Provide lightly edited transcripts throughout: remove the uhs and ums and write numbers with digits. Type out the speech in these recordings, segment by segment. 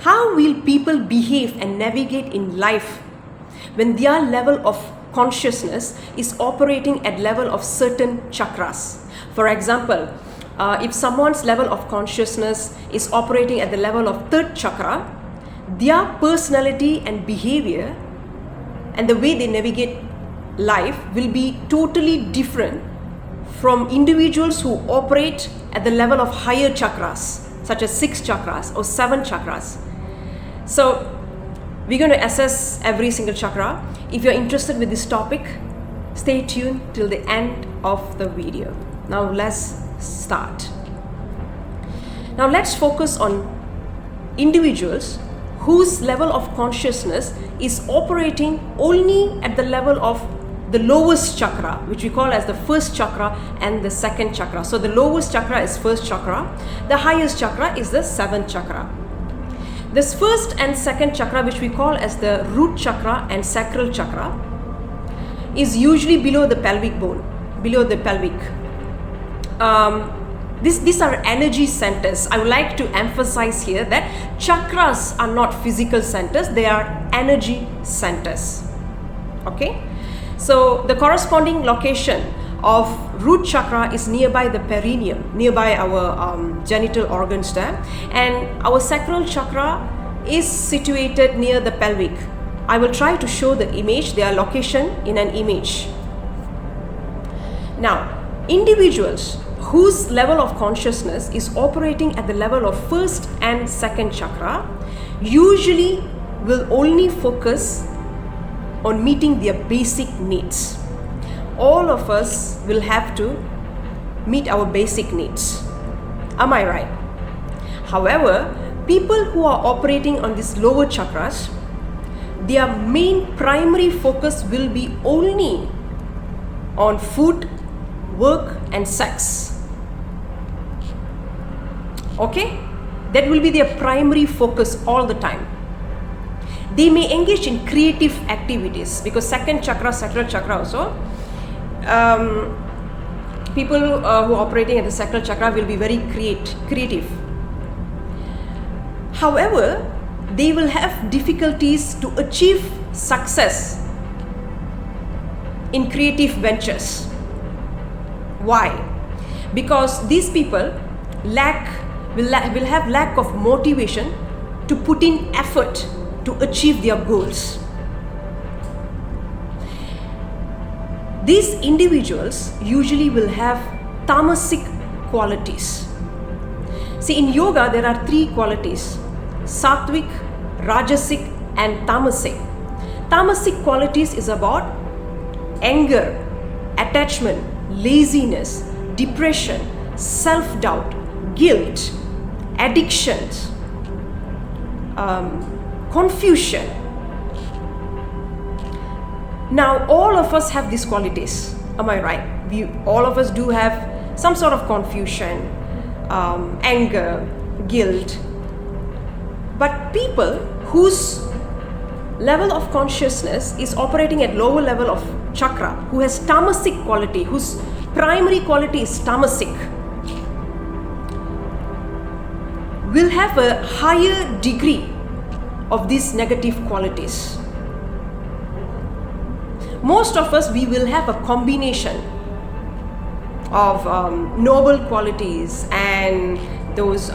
How will people behave and navigate in life when their level of consciousness is operating at level of certain chakras? For example, if someone's level of consciousness is operating at the level of third chakra, their personality and behavior and the way they navigate life will be totally different from individuals who operate at the level of higher chakras, such as 6 chakras or 7 chakras. So we're going to assess every single chakra. If you're interested with this topic, stay tuned till the end of the video. Now let's start. Now let's focus on individuals whose level of consciousness is operating only at the level of the lowest chakra, which we call as the first chakra and the second chakra. So the lowest chakra is first chakra, the highest chakra is the seventh chakra. This first and second chakra, which we call as the root chakra and sacral chakra, is usually below the pelvic bone, below the pelvic. These are energy centers. I would like to emphasize here that chakras are not physical centers, they are energy centers. Okay? So the corresponding location of root chakra is nearby the perineum, nearby our genital organs there, and our sacral chakra is situated near the pelvic. I will try to show the image, their location in an image. Now, individuals whose level of consciousness is operating at the level of first and second chakra usually will only focus on meeting their basic needs. All of us will have to meet our basic needs. Am I right? However, people who are operating on these lower chakras, their main primary focus will be only on food, work and sex. Okay? That will be their primary focus all the time. They may engage in creative activities because second chakra, sacral chakra also, people who are operating at the sacral chakra will be very creative. However, they will have difficulties to achieve success in creative ventures. Why? Because these people will have lack of motivation to put in effort to achieve their goals. These individuals usually will have tamasic qualities. See, in yoga there are 3 qualities: sattvic, rajasic and tamasic. Tamasic qualities is about anger, attachment, laziness, depression, self-doubt, guilt, addictions, confusion. Now, all of us have these qualities. Am I right? All of us do have some sort of confusion, anger, guilt. But people whose level of consciousness is operating at lower level of chakra, who has tamasic quality, whose primary quality is tamasic, will have a higher degree of these negative qualities. Most of us, we will have a combination of noble qualities and those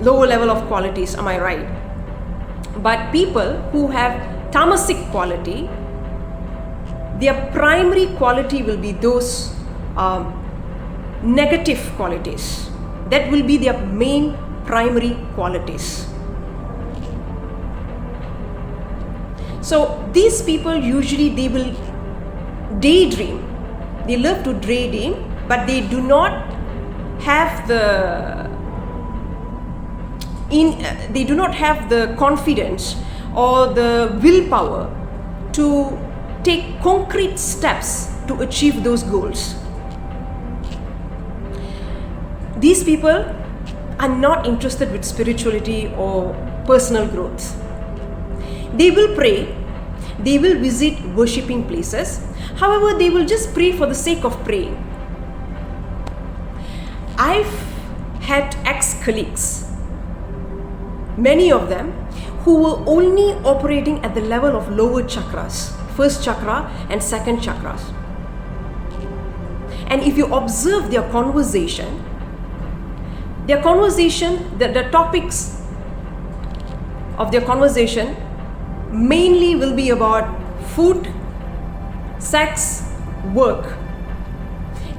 lower level of qualities, am I right? But people who have tamasic quality, their primary quality will be those negative qualities. That will be their main primary qualities. So these people usually, they will daydream. They love to daydream, but they do not have the confidence or the willpower to take concrete steps to achieve those goals. These people are not interested with spirituality or personal growth. They will pray, they will visit worshipping places. However, they will just pray for the sake of praying. I've had ex-colleagues, many of them who were only operating at the level of lower chakras, first chakra and second chakras. And if you observe their conversation, the topics of their conversation mainly will be about food, sex, work.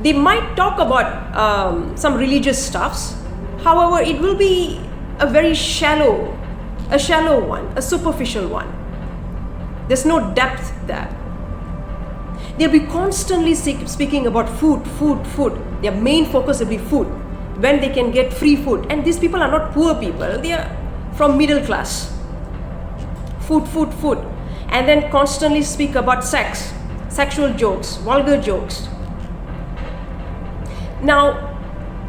They might talk about some religious stuffs. However, it will be a very shallow one, a superficial one. There's no depth there. They'll be constantly speaking about food. Their main focus will be food, when they can get free food. And these people are not poor people, they are from middle class. Food. And then constantly speak about sex, sexual jokes, vulgar jokes. Now,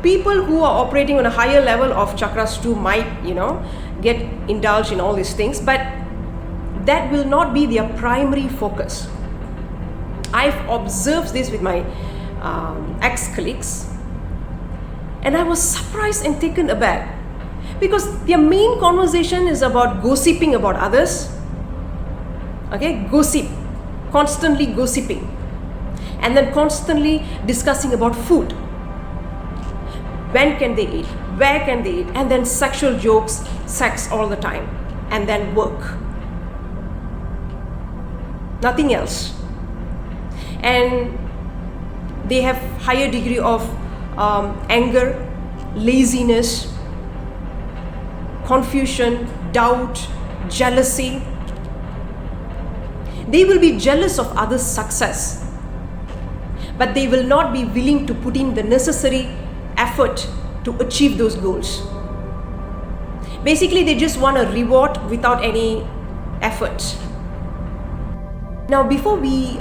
people who are operating on a higher level of chakras too might, get indulged in all these things, but that will not be their primary focus. I've observed this with my ex-colleagues, and I was surprised and taken aback because their main conversation is about gossiping about others. Okay, gossip, constantly gossiping, and then constantly discussing about food. When can they eat? Where can they eat? And then sexual jokes, sex all the time, and then work. Nothing else. And they have higher degree of anger, laziness, confusion, doubt, jealousy. They will be jealous of others' success, but they will not be willing to put in the necessary effort to achieve those goals. Basically, they just want a reward without any effort. Now, before we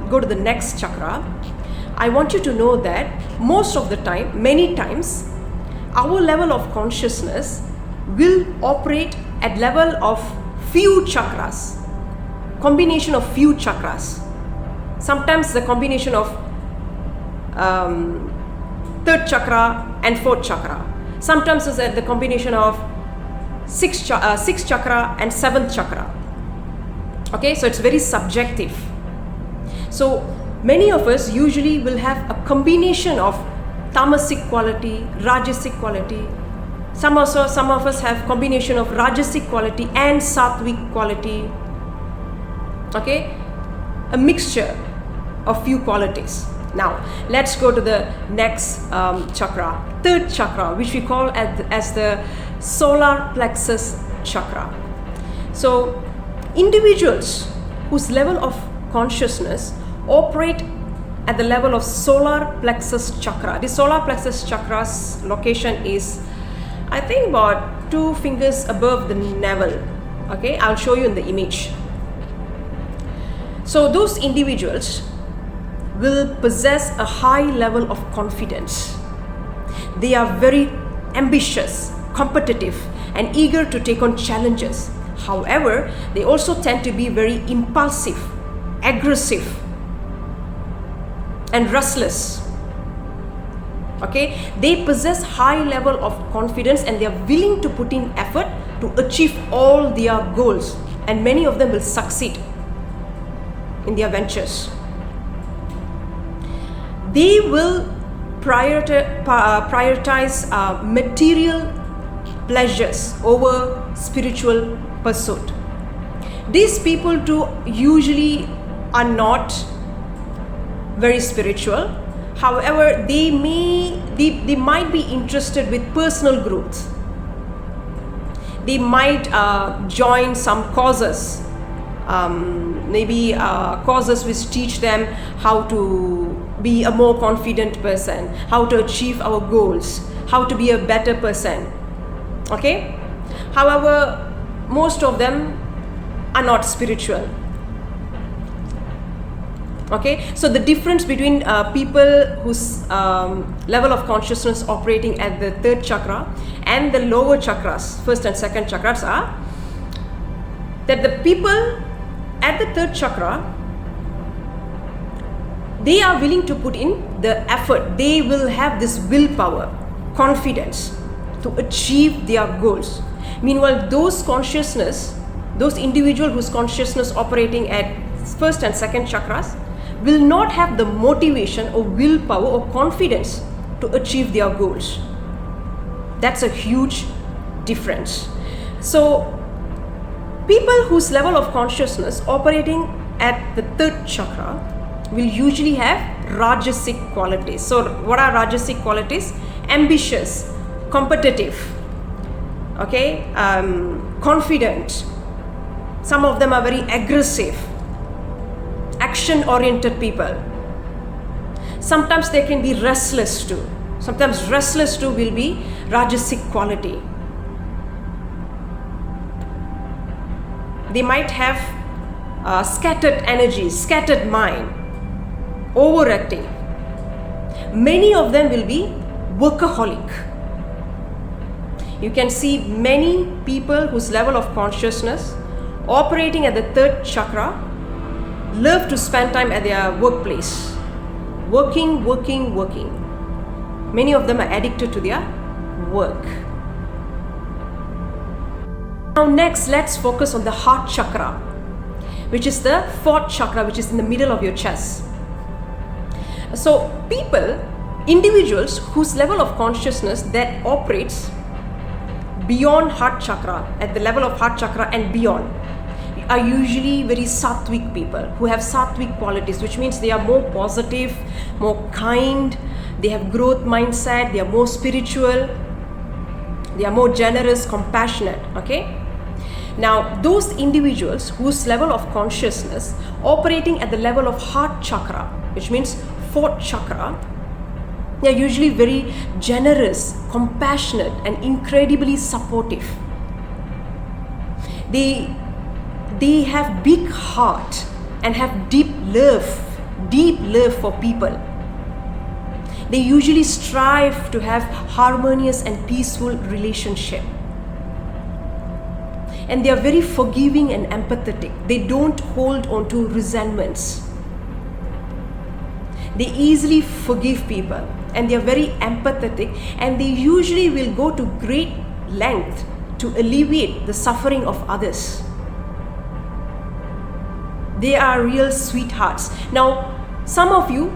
go to the next chakra, I want you to know that most of the time, many times, our level of consciousness will operate at level of few chakras, combination of few chakras. Sometimes the combination of third chakra and fourth chakra. Sometimes it's the combination of sixth chakra and seventh chakra. Okay, so it's very subjective. So many of us usually will have a combination of tamasic quality, rajasic quality. Some of us have combination of rajasic quality and sattvic quality. Okay, a mixture of few qualities. Now let's go to the next chakra, third chakra, which we call as the solar plexus chakra. So individuals whose level of consciousness operate at the level of solar plexus chakra. The solar plexus chakra's location is, I think, about 2 fingers above the navel. Okay, I'll show you in the image. So those individuals will possess a high level of confidence. They are very ambitious, competitive, and eager to take on challenges. However, they also tend to be very impulsive, aggressive, and restless. Okay, they possess high level of confidence and they are willing to put in effort to achieve all their goals, and many of them will succeed in their ventures. They will prioritize material pleasures over spiritual pursuit. These people too usually are not very spiritual. However, they might be interested with personal growth. They might join some causes, maybe causes which teach them how to be a more confident person, how to achieve our goals, how to be a better person. Okay? However, most of them are not spiritual. Okay, so the difference between people whose level of consciousness operating at the third chakra and the lower chakras, first and second chakras, are that the people at the third chakra, they are willing to put in the effort. They will have this willpower, confidence to achieve their goals. Meanwhile, those individual whose consciousness operating at first and second chakras will not have the motivation or willpower or confidence to achieve their goals. That's a huge difference. So people whose level of consciousness operating at the third chakra will usually have rajasic qualities. So what are rajasic qualities? Ambitious, competitive, confident. Some of them are very aggressive, action-oriented people. Sometimes they can be restless too. Sometimes restless too will be rajasic quality. They might have scattered energy, scattered mind, overacting. Many of them will be workaholic. You can see many people whose level of consciousness operating at the third chakra love to spend time at their workplace. Working. Many of them are addicted to their work. Now next, let's focus on the heart chakra, which is the fourth chakra, which is in the middle of your chest. So individuals whose level of consciousness that operates beyond heart chakra, at the level of heart chakra and beyond, are usually very sattvic people who have sattvic qualities, which means they are more positive, more kind, they have growth mindset, they are more spiritual, they are more generous, compassionate. Now those individuals whose level of consciousness operating at the level of heart chakra, which means fourth chakra, they are usually very generous, compassionate, and incredibly supportive. They have big heart and have deep love for people. They usually strive to have harmonious and peaceful relationship. And they are very forgiving and empathetic. They don't hold on to resentments. They easily forgive people, and they are very empathetic, and they usually will go to great length to alleviate the suffering of others. They are real sweethearts. Now, some of you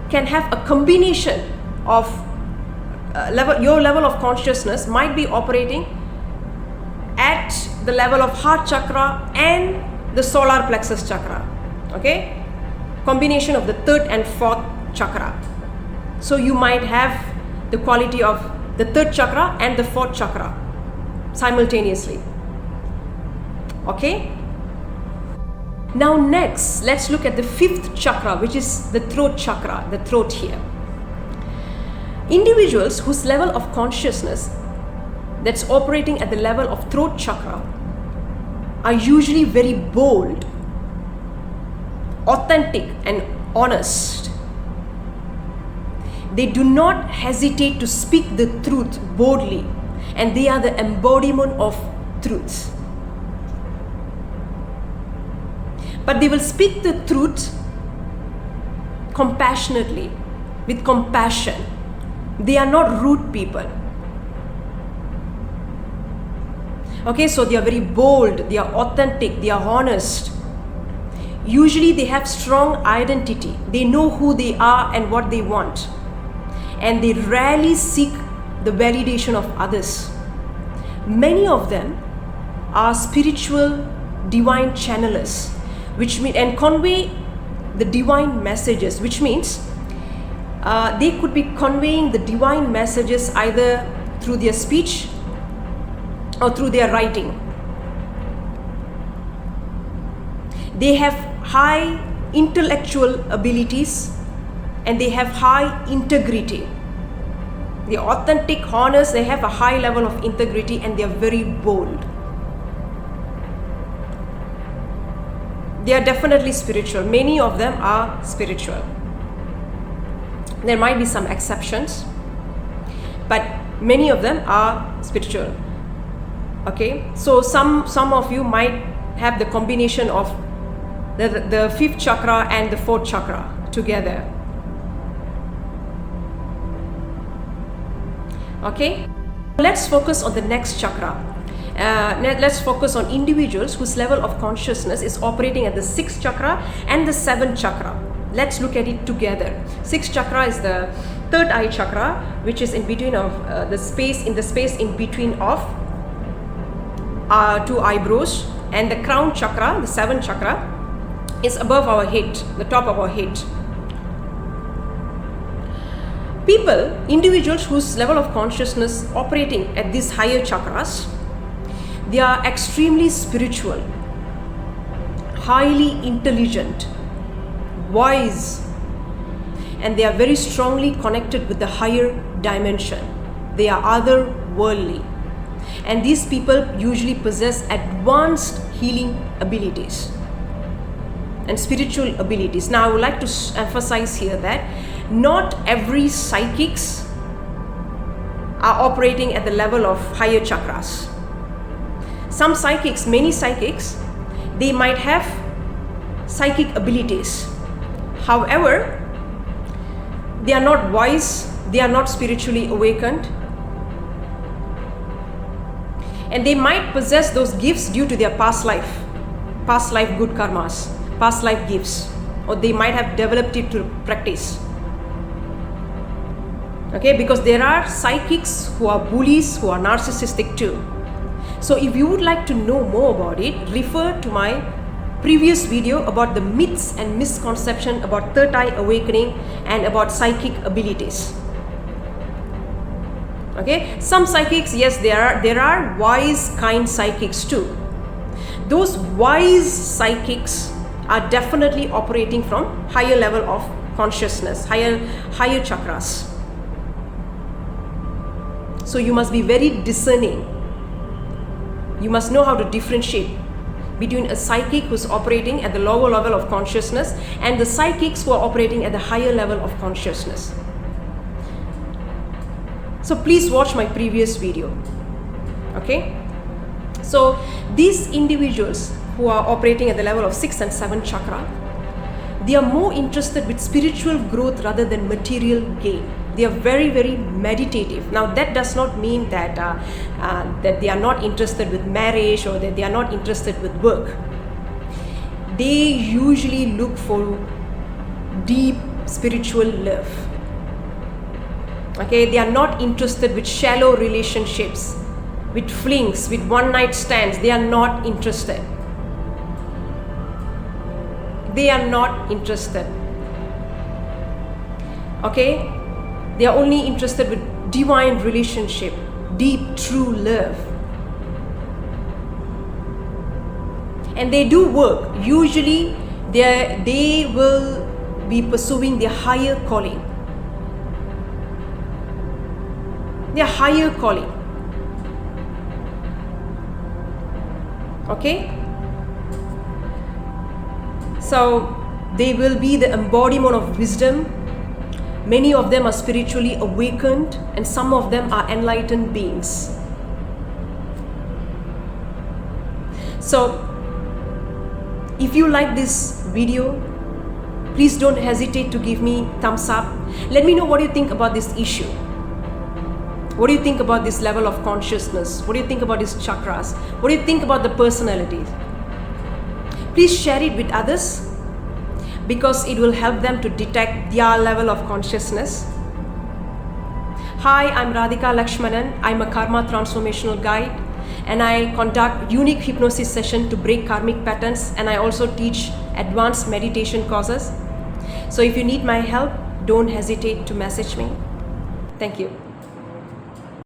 can have a combination of your level of consciousness might be operating at the level of heart chakra and the solar plexus chakra. Combination of the third and fourth chakra. So you might have the quality of the third chakra and the fourth chakra simultaneously. Now next, let's look at the fifth chakra, which is the throat chakra, the throat here. Individuals whose level of consciousness that's operating at the level of throat chakra are usually very bold, authentic, and honest. They do not hesitate to speak the truth boldly, and they are the embodiment of truth. But they will speak the truth compassionately, with compassion. They are not rude people. So they are very bold, they are authentic, they are honest. Usually they have strong identity. They know who they are and what they want. And they rarely seek the validation of others. Many of them are spiritual, divine channelers, which mean and convey the divine messages, which means they could be conveying the divine messages either through their speech or through their writing. They have high intellectual abilities and they have high integrity. They are authentic, honest, they have a high level of integrity, and they are very bold. They are definitely spiritual. Many of them are spiritual. There might be some exceptions, but many of them are spiritual. So some of you might have the combination of the fifth chakra and the fourth chakra together. Let's focus on the next chakra, let's focus on individuals whose level of consciousness is operating at the 6th chakra and the 7th chakra. Let's look at it together. 6th chakra is the third eye chakra, which is in between of the space in between of our two eyebrows, and the crown chakra, the 7th chakra, is above our head, the top of our head. Individuals whose level of consciousness operating at these higher chakras, they are extremely spiritual, highly intelligent, wise, and they are very strongly connected with the higher dimension. They are otherworldly, and these people usually possess advanced healing abilities and spiritual abilities. Now I would like to emphasize here that not every psychics are operating at the level of higher chakras. Some psychics, many psychics, they might have psychic abilities. However, they are not wise, they are not spiritually awakened, and they might possess those gifts due to their past life good karmas, past life gifts, or they might have developed it to practice. Okay, because there are psychics who are bullies, who are narcissistic too. So if you would like to know more about it, refer to my previous video about the myths and misconception about third eye awakening and about psychic abilities. Okay, some psychics, yes, there are wise, kind psychics too. Those wise psychics are definitely operating from higher level of consciousness, higher chakras. So you must be very discerning. You must know how to differentiate between a psychic who's operating at the lower level of consciousness and the psychics who are operating at the higher level of consciousness. So please watch my previous video. Okay? So these individuals who are operating at the level of 6th and 7th chakra, they are more interested with spiritual growth rather than material gain. They are very, very meditative. Now that does not mean that that they are not interested with marriage or that they are not interested with work. They usually look for deep spiritual love. Okay, they are not interested with shallow relationships, with flings, with one-night stands. They are not interested. They are not interested. Okay? They are only interested with divine relationship, deep, true love. And they do work. Usually, they will be pursuing their higher calling. Their higher calling. Okay? So, they will be the embodiment of wisdom. Many of them are spiritually awakened, and some of them are enlightened beings. So, if you like this video, please don't hesitate to give me thumbs up. Let me know what you think about this issue. What do you think about this level of consciousness? What do you think about these chakras? What do you think about the personalities? Please share it with others, because it will help them to detect their level of consciousness. Hi, I'm Radhika Lakshmanan. I'm a karma transformational guide, and I conduct unique hypnosis sessions to break karmic patterns, and I also teach advanced meditation courses. So if you need my help, don't hesitate to message me. Thank you.